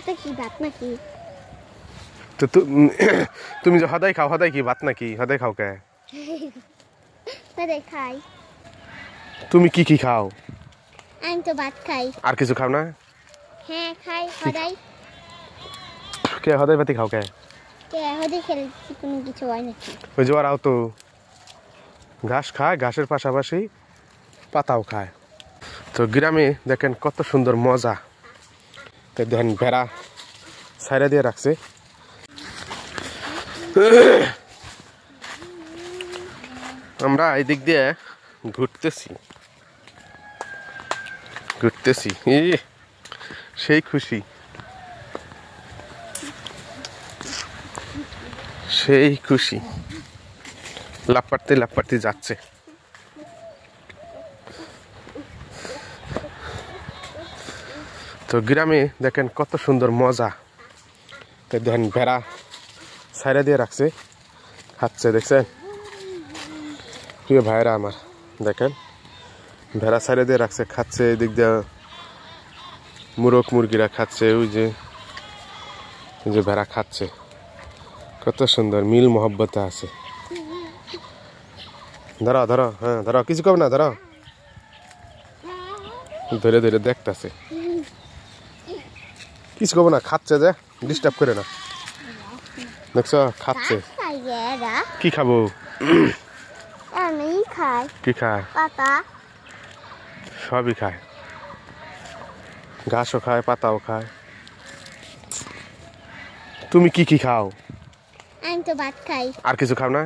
পাতা কি ভাত নাকি? তো তুমি যে হদাই খাও, হদাই কি ভাত নাকি? হদাই খাও কে? হদাই খাই। তুমি কি কি খাও? আমি তো ভাত খাই। আর কিছু খাও না? হ্যাঁ খাই হদাই। কে হদাই ভাতি খাও কে? কে হদাই খেলে কোনো কিছু হয় নাকি? ওই যে ওরাও তো ঘাস খায়, ঘাসের পাশাপাশি পাতাও খায়। তো গ্রামে দেখেন কত সুন্দর মজা। দেখেন ভেড়া ছাইরা দিয়ে রাখছে। আমরা এই দিক দিয়ে ঘুরতেছি সেই খুশি, সেই খুশি, লাফাতে লাফাতে যাচ্ছে। তো গ্রামে দেখেন কত সুন্দর মজা। দেখেন ভেড়া ছাইরা দিয়ে রাখছে, খাচ্ছে। দেখছেন প্রিয় ভাইরা আমার, দেখেন ভেড়া ছাইরা দিয়ে রাখছে, খাচ্ছে। এদিক দিয়ে মুরগ মুরগিরা খাচ্ছে। ওই যে ভেড়া খাচ্ছে, কত সুন্দর মিল মহব্বতে আছে। ধরো ধরো, হ্যাঁ ধরো, কিছু কবে না, ধরো। ধরে ধরে দেখতেছে, কিছু কবে না, খাচ্ছে, যে ডিস্টার্ব করে না। দেখছো খাচ্ছে। কি খাবো? আমি খাই। কি খায়? পাতা। সবই খায়, ঘাসও খায়, পাতাও খায়। তুমি কি কি খাও? আমি তো ভাত খাই। আর কিছু খাও না?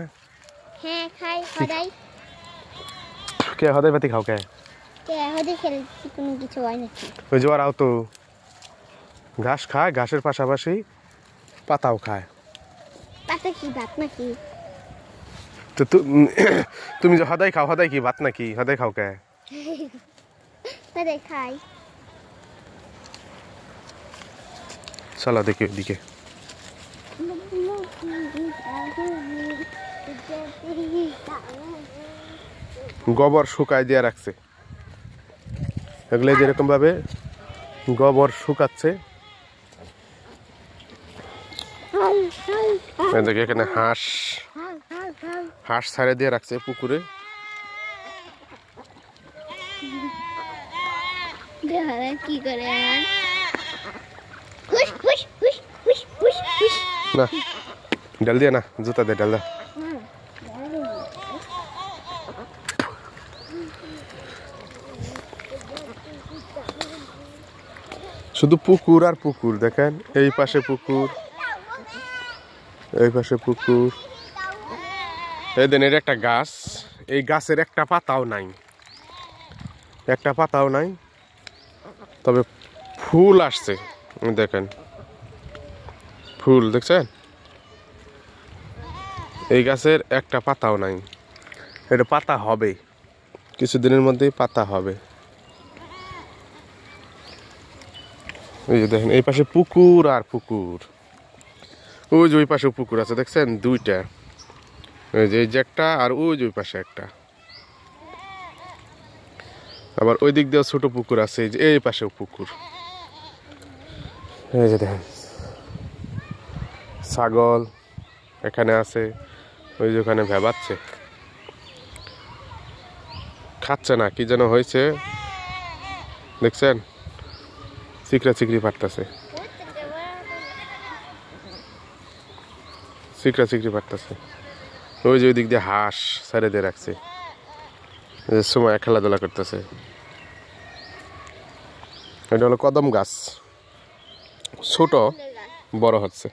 হ্যাঁ খাই হদাই। কে হদাই ভাতি খাও কে? কে হদাই খেলে কোনো কিছু হয় নাকি? ওই যে ওরাও তো ঘাস খায়, ঘাসের পাশাপাশি পাতাও খায়। পাতা কি ভাত নাকি? তো তুমি যে হদাই খাও, হদাই কি ভাত নাকি? হদাই খাও কে? হদাই খাই। চলো দেখি ওইদিকে। গোবর শুকায় দিয়ে রাখছে, এগুলো যেরকম ভাবে গোবর শুকাচ্ছে। দেখি এখানে হাঁস ছাড়ে দিয়ে রাখছে পুকুরে। কি করে না ডাল দিয়ে না, জুতা দিয়ে ডাল দা। শুধু পুকুর আর পুকুর। দেখেন এই পাশে পুকুর, এই পাশে পুকুর। এই দেন এর একটা গাছ, এই গাছের একটা পাতাও নাই, একটা পাতাও নাই, তবে ফুল আসছে। দেখেন ফুল, দেখছেন? এই গাছের একটা পাতাও নাই। এটা পাতা হবে, কিছুদিনের মধ্যেই পাতা হবে। এই যে দেখেন এই পাশে পুকুর আর পুকুর, ওই যে ওই পাশে পুকুর আছে, দেখছেন দুইটা। এই যে একটা, আর ওই যে ওই পাশে একটা। আবার ওই দিক দিয়েও ছোট পুকুর আছে, এই যে এই পাশেও পুকুর। এই যে দেখেন ছাগল এখানে আছে, ওই যে ওখানে ভেবাচ্ছে, খাচ্ছে না, কি যেন হয়েছে দেখছেন, চিকরা চিকরি পারতেছে, চিকরা চিকরি পারতেছে। ওই যে ওই দিক দিয়ে হাঁস ছেড়ে দিয়ে রাখছে, সময় খেলাধুলা করতেছে। এটা হলো কদম গাছ, ছোট বড় হচ্ছে।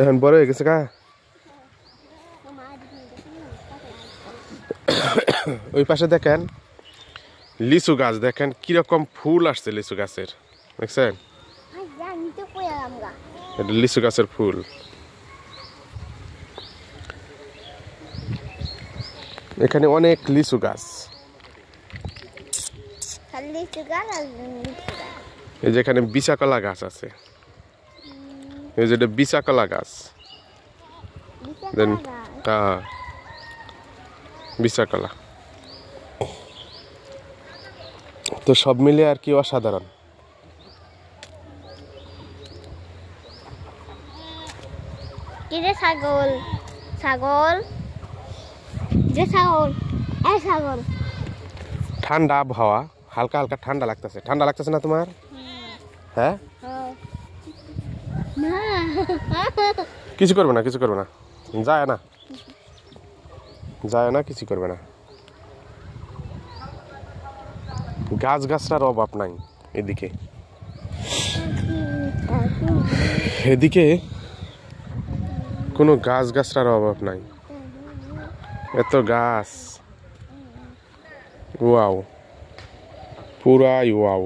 এখন বড় হয়ে গেছে কা। ওই পাশে দেখেন লিচু গাছ, দেখেন কিরকম ফুল আসছে লিচু গাছের, দেখছেন? এটা লিচু গাছের ফুল। এখানে অনেক লিচু গাছ, এই যে এখানে বিচাকলা গাছ আছে, এই যে বিচাকলা গাছ, বিচাকলা। তো সব মিলে আর কি অসাধারণ। কি রে ছাগল, ছাগল যে ছাগল, এই ছাগল। ঠান্ডা আবহাওয়া, হালকা হালকা ঠান্ডা লাগতেছে। ঠান্ডা লাগতেছে না তোমার? হ্যাঁ, না কিছু করবে না, কিছু করবে না, যায় না, যায় না, কিছু করবে না। গাছ গাছটার অভাব নাই এদিকে, এদিকে কোনো গাছ গাছটার অভাব নাই, এত গাছ। ওয়াও, পুরাই ওয়াও।